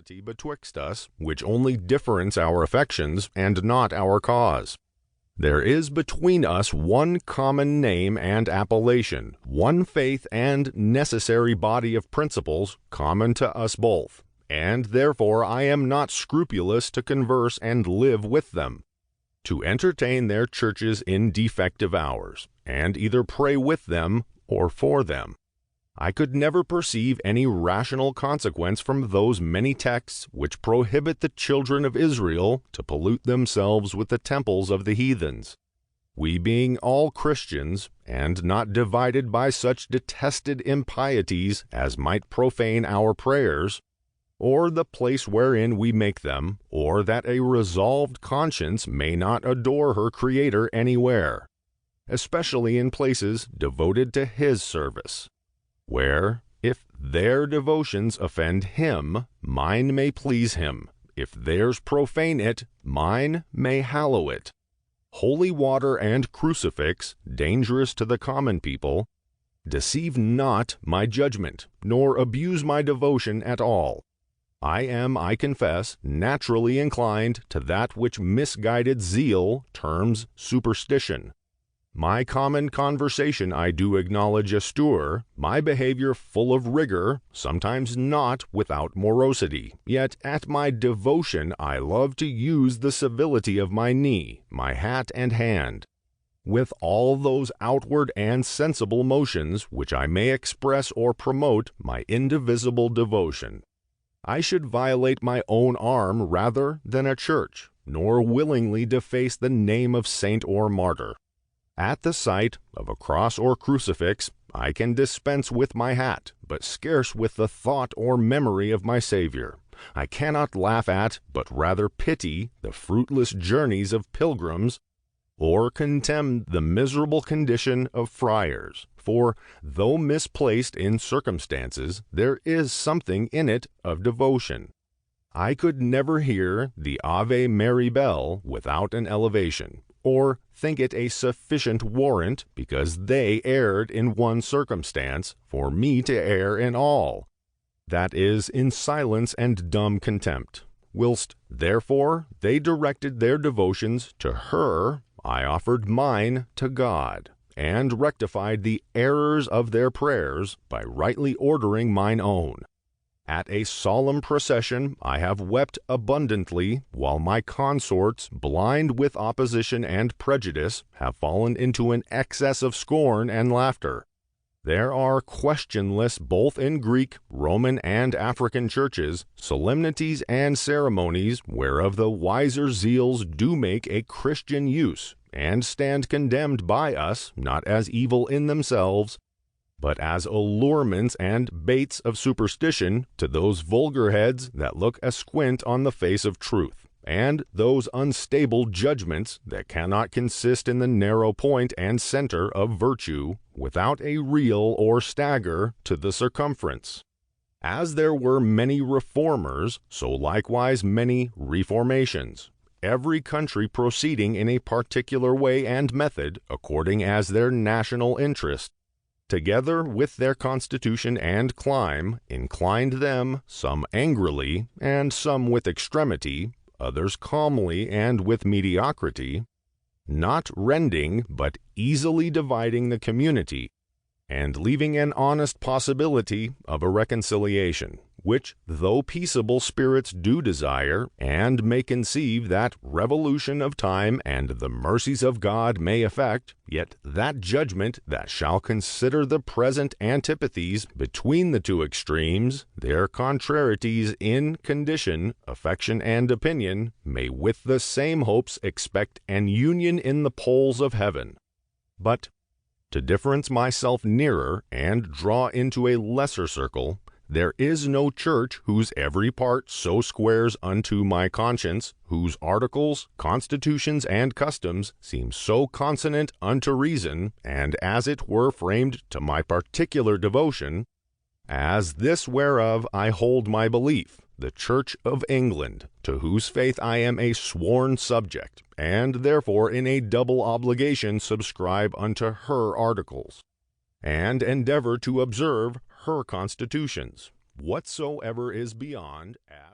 partiality betwixt us, which only difference our affections, and not our cause. There is between us one common name and appellation, one faith and necessary body of principles common to us both, and therefore I am not scrupulous to converse and live with them, to entertain their churches in defective hours, and either pray with them or for them. I could never perceive any rational consequence from those many texts which prohibit the children of Israel to pollute themselves with the temples of the heathens. We being all Christians, and not divided by such detested impieties as might profane our prayers, or the place wherein we make them, or that a resolved conscience may not adore her Creator anywhere, especially in places devoted to His service, where, if their devotions offend Him, mine may please Him; if theirs profane it, mine may hallow it. Holy water and crucifix, dangerous to the common people, deceive not my judgment, nor abuse my devotion at all. I am, I confess, naturally inclined to that which misguided zeal terms superstition. My common conversation I do acknowledge austere, my behavior full of rigor, sometimes not without morosity. Yet at my devotion I love to use the civility of my knee, my hat and hand, with all those outward and sensible motions which I may express or promote my indivisible devotion. I should violate my own arm rather than a church, nor willingly deface the name of saint or martyr. At the sight of a cross or crucifix, I can dispense with my hat, but scarce with the thought or memory of my Saviour. I cannot laugh at, but rather pity, the fruitless journeys of pilgrims, or contemn the miserable condition of friars. For, though misplaced in circumstances, there is something in it of devotion. I could never hear the Ave Mary bell without an elevation, or think it a sufficient warrant, because they erred in one circumstance, for me to err in all, that is, in silence and dumb contempt. Whilst, therefore, they directed their devotions to her, I offered mine to God, and rectified the errors of their prayers by rightly ordering mine own. At a solemn procession I have wept abundantly, while my consorts, blind with opposition and prejudice, have fallen into an excess of scorn and laughter. There are questionless, both in Greek, Roman, and African churches, solemnities and ceremonies whereof the wiser zeals do make a Christian use, and stand condemned by us, not as evil in themselves, but as allurements and baits of superstition to those vulgar heads that look asquint on the face of truth, and those unstable judgments that cannot consist in the narrow point and center of virtue, without a reel or stagger to the circumference. As there were many reformers, so likewise many reformations, every country proceeding in a particular way and method according as their national interest, together with their constitution and clime, inclined them, some angrily, and some with extremity, others calmly and with mediocrity, not rending, but easily dividing the community, and leaving an honest possibility of a reconciliation, which, though peaceable spirits do desire, and may conceive that revolution of time and the mercies of God may effect, yet that judgment that shall consider the present antipathies between the two extremes, their contrarieties in condition, affection, and opinion, may with the same hopes expect an union in the poles of heaven. But, to difference myself nearer, and draw into a lesser circle, there is no church whose every part so squares unto my conscience, whose articles, constitutions, and customs seem so consonant unto reason, and as it were framed to my particular devotion, as this whereof I hold my belief, the Church of England, to whose faith I am a sworn subject, and therefore in a double obligation subscribe unto her articles, and endeavor to observe her constitutions, whatsoever is beyond as